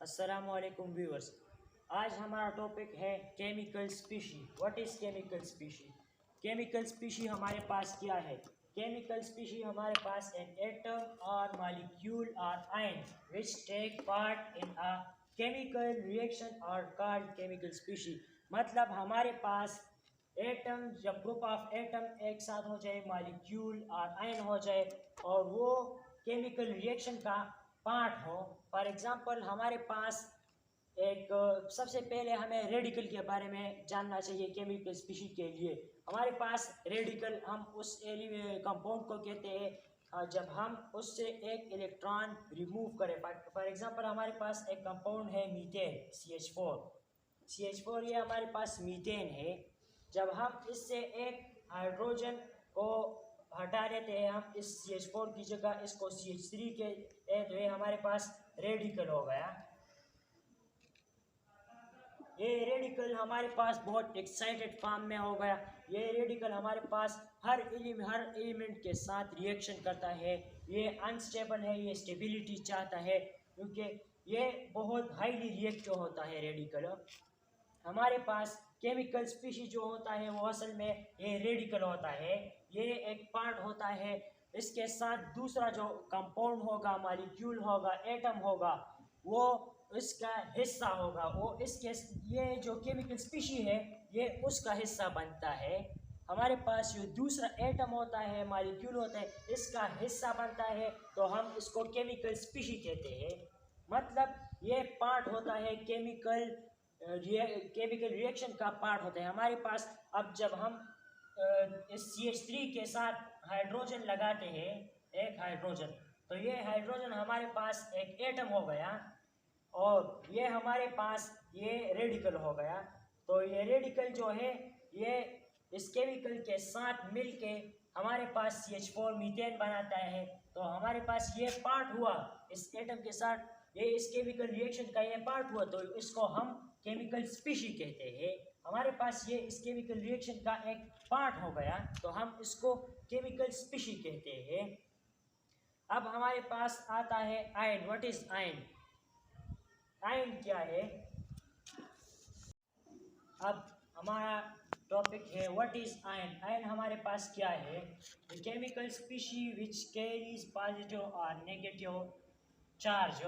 अस्सलामुअलैकुम व्यूअर्स। आज हमारा टॉपिक है chemical species. What is chemical species? Chemical species हमारे पास क्या है? केमिकल स्पीशी हमारे पास एन एटम और मॉलिक्यूल और ion which take part in a chemical reaction और कॉल्ड केमिकल स्पीशी। मतलब हमारे पास एटम, जब ग्रुप ऑफ एटम एक साथ हो जाए, मॉलिक्यूल और आयन हो जाए और वो केमिकल रिएक्शन का पार्ट हो। फॉर एग्जांपल हमारे पास एक सबसे पहले हमें रेडिकल के बारे में जानना चाहिए। केमिकल स्पीशी के लिए हमारे पास रेडिकल, हम उस कंपाउंड को कहते हैं जब हम उससे एक इलेक्ट्रॉन रिमूव करें। फॉर एग्जांपल हमारे पास एक कंपाउंड है मीथेन, CH4। ये हमारे पास मीथेन है। जब हम इससे एक हाइड्रोजन को हटा देते हैं, हम इस CH4 की जगह इसको CH3 के तो ये हमारे पास रेडिकल हो गया। ये रेडिकल हमारे पास बहुत एक्साइटेड फॉर्म में हो गया। ये रेडिकल हमारे पास हर एलिमेंट के साथ रिएक्शन करता है। ये अनस्टेबल है, ये स्टेबिलिटी चाहता है क्योंकि ये बहुत हाईली रिएक्टिव होता है रेडिकल। हमारे पास केमिकल स्पीशी जो होता है वो असल में ये रेडिकल होता है। ये एक पार्ट होता है, इसके साथ दूसरा जो कंपाउंड होगा, मॉलिक्यूल होगा, एटम होगा, वो इसका हिस्सा होगा। वो इसके ये जो केमिकल स्पीशी है ये उसका हिस्सा बनता है। हमारे पास जो दूसरा एटम होता है, मॉलिक्यूल होता है, इसका हिस्सा बनता है तो हम इसको केमिकल स्पीशी कहते हैं। मतलब ये पार्ट होता है केमिकल रिएक्शन का पार्ट होता है हमारे पास। अब जब हम इस CH3 के साथ हाइड्रोजन लगाते हैं, एक हाइड्रोजन, तो ये हाइड्रोजन हमारे पास एक एटम हो गया और ये हमारे पास ये रेडिकल हो गया। तो ये रेडिकल जो है ये इस केमिकल के साथ मिलके हमारे पास CH4 मीथेन बनाता है। तो हमारे पास ये पार्ट हुआ इस एटम के साथ, ये इस केमिकल रिएक्शन का ये पार्ट हुआ, तो इसको हम केमिकल स्पीशी कहते हैं। हमारे पास ये इस केमिकल रिएक्शन का एक पार्ट हो गया तो हम इसको केमिकल स्पीशी कहते हैं। अब हमारे पास आता है ion. What is ion? Ion क्या है? अब हमारा टॉपिक है व्हाट इज आयन। आयन हमारे पास क्या है? The chemical species which carries positive और नेगेटिव चार्ज।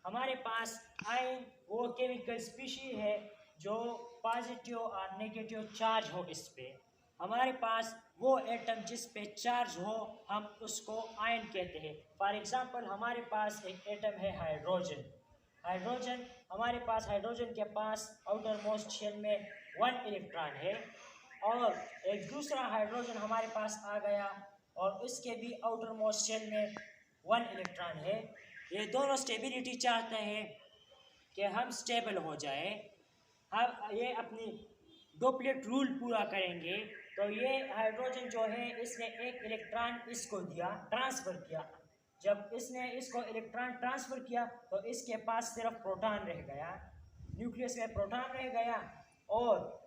हमारे पास आयन वो केमिकल स्पीशी है जो पॉजिटिव और नेगेटिव चार्ज हो इस पे। हमारे पास वो एटम जिस पे चार्ज हो हम उसको आयन कहते हैं। फॉर एग्जांपल हमारे पास एक एटम है हाइड्रोजन। हमारे पास हाइड्रोजन के पास आउटर मोस्ट शेल में 1 इलेक्ट्रॉन है और एक दूसरा हाइड्रोजन हमारे पास आ गया और उसके भी आउटर मोस्ट शेल में 1 इलेक्ट्रॉन है। ये दोनों स्टेबिलिटी चाहते हैं कि हम स्टेबल हो जाए। हम ये अपनी डोपलेट रूल पूरा करेंगे। तो ये हाइड्रोजन जो है इसने एक इलेक्ट्रॉन इसको दिया, ट्रांसफ़र किया। जब इसने इसको इलेक्ट्रॉन ट्रांसफ़र किया तो इसके पास सिर्फ प्रोटॉन रह गया, न्यूक्लियस में प्रोटॉन रह गया और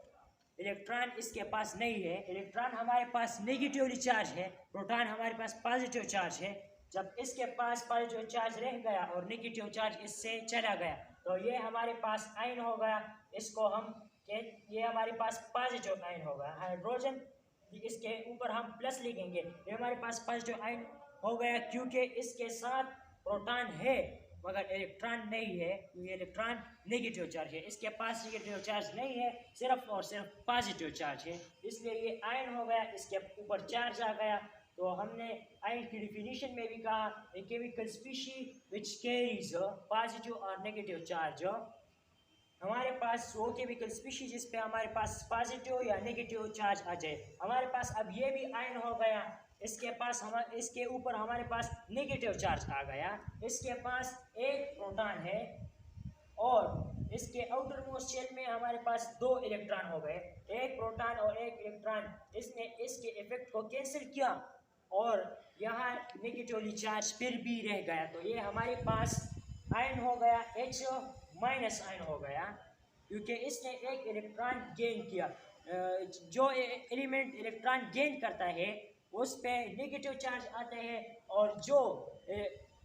इलेक्ट्रॉन इसके पास नहीं है। इलेक्ट्रॉन हमारे पास नेगेटिवली चार्ज है, प्रोटॉन हमारे पास पॉजिटिव चार्ज है। जब इसके पास पॉजिटिव चार्ज रह गया और नेगेटिव चार्ज इससे चला गया तो ये हमारे पास आयन हो गया। इसको हम ये हमारे पास पॉजिटिव आयन होगा। हाइड्रोजन इसके ऊपर हम प्लस लिखेंगे, ये हमारे पास पॉजिटिव आयन हो गया क्योंकि इसके साथ प्रोटॉन है मगर इलेक्ट्रॉन नहीं है। ये इलेक्ट्रॉन नेगेटिव चार्ज है, इसके पास नेगेटिव चार्ज नहीं है, सिर्फ और सिर्फ पॉजिटिव चार्ज है, इसलिए ये आयन हो गया। इसके ऊपर चार्ज आ गया। तो हमने आयन की डिफिनीशन में भी कहा a chemical species which carries positive और नेगेटिव चार्ज। हमारे पास वो केमिकल स्पीशी जिस पे हमारे पास पॉजिटिव या नेगेटिव चार्ज आ जाए। हमारे पास अब ये भी आयन हो गया, इसके पास इसके ऊपर हमारे पास नेगेटिव चार्ज आ गया। इसके पास एक प्रोटॉन है और इसके आउटर मोस्ट शेल में हमारे पास 2 इलेक्ट्रॉन हो गए, एक प्रोटॉन और एक इलेक्ट्रॉन। इसने इसके इफेक्ट को कैंसिल किया और यहाँ नेगेटिवली चार्ज फिर भी रह गया। तो ये हमारे पास आयन हो गया, H माइनस आयन हो गया क्योंकि इसने एक इलेक्ट्रॉन गेन किया। जो एलिमेंट इलेक्ट्रॉन गेन करता है उस पे नेगेटिव चार्ज आते हैं और जो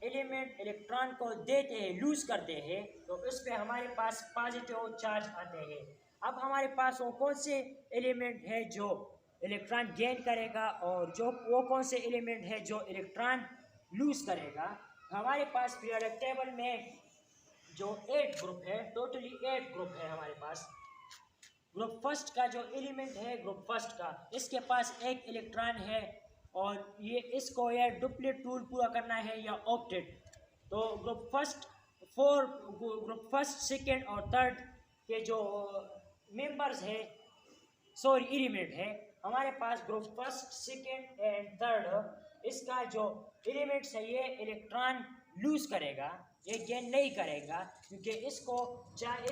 एलिमेंट इलेक्ट्रॉन को देते हैं, लूज करते हैं, तो उस पर हमारे पास पॉजिटिव चार्ज आते हैं। अब हमारे पास वो कौन से एलिमेंट है जो इलेक्ट्रॉन गेन करेगा और जो वो कौन से एलिमेंट है जो इलेक्ट्रॉन लूज करेगा। हमारे पास पीरियोडिक टेबल में जो 8 ग्रुप है, टोटली 8 ग्रुप है हमारे पास। ग्रुप फर्स्ट का जो एलिमेंट है, ग्रुप फर्स्ट का, इसके पास एक इलेक्ट्रॉन है और ये इसको या डुप्लीट रूल पूरा करना है या ऑक्टेट। तो ग्रुप फर्स्ट सेकेंड और थर्ड के जो मेंबर्स है, सॉरी एलिमेंट है हमारे पास, group first second and third, इसका जो एलिमेंट्स है ये इलेक्ट्रॉन लूज करेगा, ये गेन नहीं करेगा, क्योंकि इसको चाहे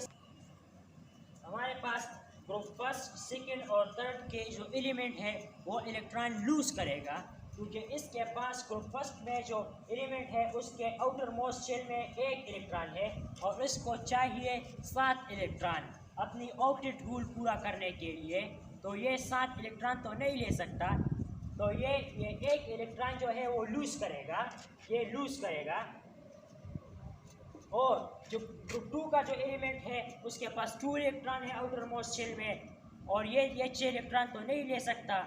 हमारे पास ग्रुप फर्स्ट सेकेंड और थर्ड के जो एलिमेंट है वो इलेक्ट्रॉन लूज करेगा, क्योंकि इसके पास ग्रुप फर्स्ट में जो एलिमेंट है उसके आउटर मोस्ट शेल में एक इलेक्ट्रॉन है और इसको चाहिए 7 इलेक्ट्रॉन अपनी ऑक्टेट रूल पूरा करने के लिए। तो ये 7 इलेक्ट्रॉन तो नहीं ले सकता, तो ये एक इलेक्ट्रॉन जो है वो लूज करेगा, ये लूज करेगा। और जो ग्रुप 2 का जो एलिमेंट है उसके पास 2 इलेक्ट्रॉन है आउटर मोस्ट शेल में और ये 6 इलेक्ट्रॉन तो नहीं ले सकता,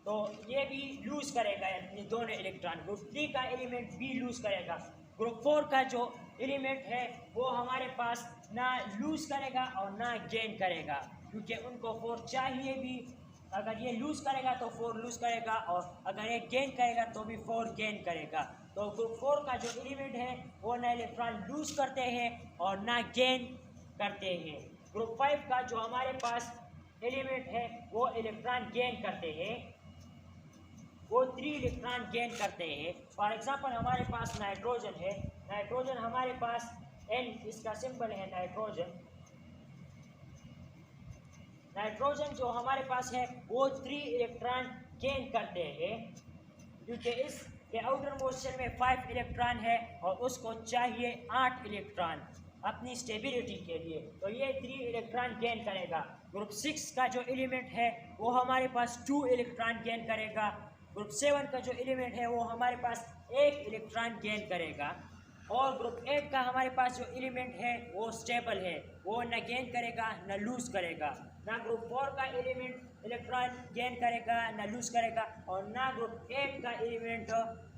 तो ये भी लूज करेगा ये दोनों इलेक्ट्रॉन। ग्रुप 3 का एलिमेंट भी लूज करेगा। ग्रुप 4 का जो एलिमेंट है वो हमारे पास ना लूज करेगा और ना गेन करेगा, क्योंकि उनको 4 चाहिए भी। अगर ये लूज करेगा तो 4 लूज करेगा और अगर ये गेन करेगा तो भी 4 गेन करेगा। तो ग्रुप 4 का जो एलिमेंट है वो ना इलेक्ट्रॉन लूज करते हैं और ना गेन करते हैं। ग्रुप 5 का जो हमारे पास एलिमेंट है वो इलेक्ट्रॉन गेन करते हैं, वो 3 इलेक्ट्रॉन गेन करते हैं। फॉर एग्जांपल हमारे पास नाइट्रोजन है, नाइट्रोजन हमारे पास N इसका सिंबल है नाइट्रोजन। नाइट्रोजन जो हमारे पास है वो 3 इलेक्ट्रॉन गेन करते हैं, क्योंकि इसके आउटर मोस्ट शेल में 5 इलेक्ट्रॉन है और उसको चाहिए 8 इलेक्ट्रॉन अपनी स्टेबिलिटी के लिए, तो ये 3 इलेक्ट्रॉन गेन करेगा। ग्रुप 6 का जो एलिमेंट है वो हमारे पास 2 इलेक्ट्रॉन गेन करेगा। ग्रुप 7 का जो एलिमेंट है वो हमारे पास 1 इलेक्ट्रॉन गेन करेगा। और ग्रुप 8 का हमारे पास जो एलिमेंट है वो स्टेबल है, वो न गेन करेगा न लूज करेगा। ना ग्रुप 4 का एलिमेंट इलेक्ट्रॉन गेन करेगा न लूज करेगा और ना ग्रुप 8 का एलिमेंट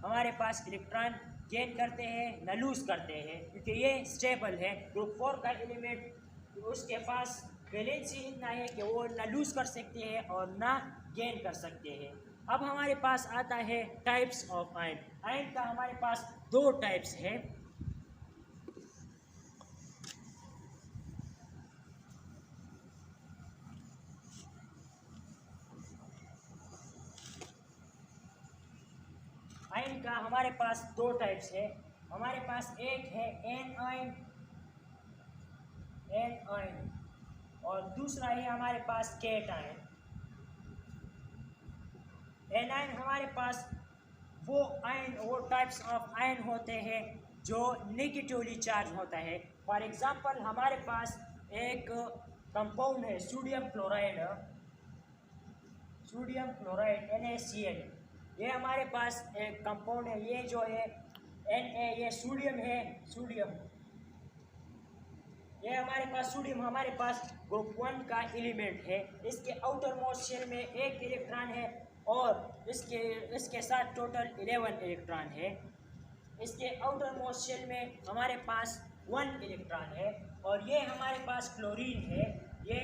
हमारे पास इलेक्ट्रॉन गेन करते हैं न लूज करते हैं, क्योंकि ये स्टेबल है। ग्रुप 4 का एलिमेंट उसके पास वैलेंसी इतना है कि वो न लूज कर सकते हैं और ना गेन कर सकते हैं। अब हमारे पास आता है टाइप्स ऑफ आयन। आयन का हमारे पास 2 टाइप्स है। आयन का हमारे पास 2 टाइप्स है। हमारे पास एक है एन आयन, और दूसरा है हमारे पास केट आयन। एन आयन हमारे पास वो टाइप्स ऑफ आयन होते हैं जो नेगेटिवली चार्ज होता है। फॉर एग्जांपल हमारे पास एक कंपाउंड है सोडियम क्लोराइड NaCl, ये हमारे पास एक कंपाउंड है। ये जो है Na, ये सोडियम है, ये हमारे पास सोडियम हमारे पास ग्रुप 1 का एलिमेंट है। इसके आउटर मोस्ट शेल में 1 इलेक्ट्रॉन है और इसके साथ टोटल 11 इलेक्ट्रॉन है। इसके आउटर मोस्ट शेल में हमारे पास 1 इलेक्ट्रॉन है। और ये हमारे पास क्लोरीन है, ये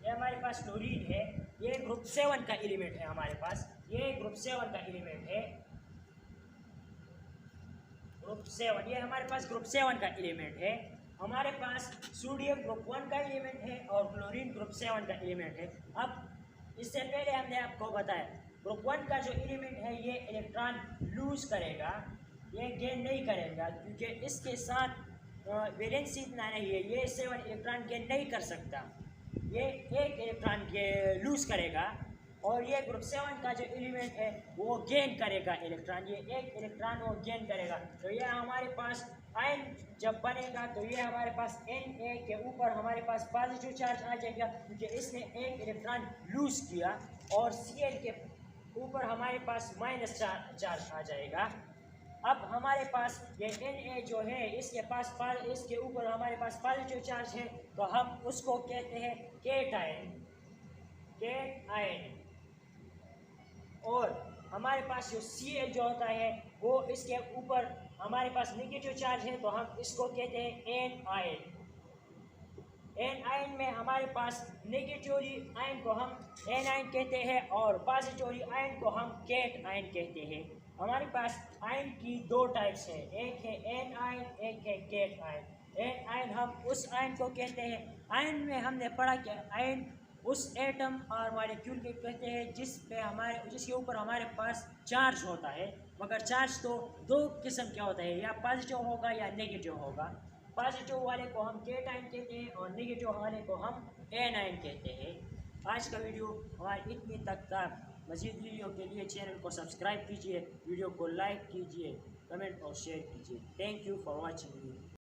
हमारे पास क्लोरीन है, ये ग्रुप 7 का एलिमेंट है हमारे पास, ये ग्रुप 7 का एलिमेंट है। ग्रुप 7, ये हमारे पास ग्रुप 7 का एलिमेंट है। हमारे पास सोडियम ग्रुप 1 का एलिमेंट है और क्लोरीन ग्रुप 7 का एलिमेंट है। अब इससे पहले हमने आपको बताया ग्रुप 1 का जो एलिमेंट है ये इलेक्ट्रॉन लूज करेगा, ये गेन नहीं करेगा, क्योंकि इसके साथ वैलेंसी इतना नहीं है, ये 7 इलेक्ट्रॉन गेन नहीं कर सकता, ये 1 इलेक्ट्रॉन लूज करेगा। और ये ग्रुप 7 का जो एलिमेंट है वो गेन करेगा इलेक्ट्रॉन, ये 1 इलेक्ट्रॉन वो गेन करेगा। तो ये हमारे पास आयन जब बनेगा तो ये हमारे पास Na के ऊपर हमारे पास पॉजिटिव चार्ज आ जाएगा, क्योंकि इसने 1 इलेक्ट्रॉन लूज किया, और Cl के ऊपर हमारे पास माइनस चार्ज आ जाएगा। अब हमारे पास ये Na जो है इसके ऊपर हमारे पास पॉजिटिव चार्ज है, तो हम उसको कहते हैं केटायन। और हमारे पास जो Cl जो होता है वो इसके ऊपर हमारे पास नेगेटिव चार्ज है, तो हम इसको कहते हैं एनायन। एनायन में हमारे पास नेगेटिवली आयन को हम एनायन कहते हैं और पॉजिटिवली आयन को हम केट आयन कहते हैं। हमारे पास आयन की दो टाइप्स है, एक है एन आयन, एक है केट आयन। एन आयन हम उस आयन को कहते हैं, आयन में हमने पढ़ा कि आयन उस एटम और मॉलिक्यूल के कहते हैं जिसके ऊपर हमारे पास चार्ज होता है, मगर चार्ज तो दो किस्म का होता है, या पॉजिटिव होगा या नेगेटिव होगा। पॉजिटिव वाले को हम केटायन कहते हैं और नेगेटिव वाले को हम एनायन कहते हैं। आज का वीडियो हमारी इतनी तक था। मज़ीद वीडियो के लिए चैनल को सब्सक्राइब कीजिए, वीडियो को लाइक कीजिए, कमेंट और शेयर कीजिए। Thank you for watching.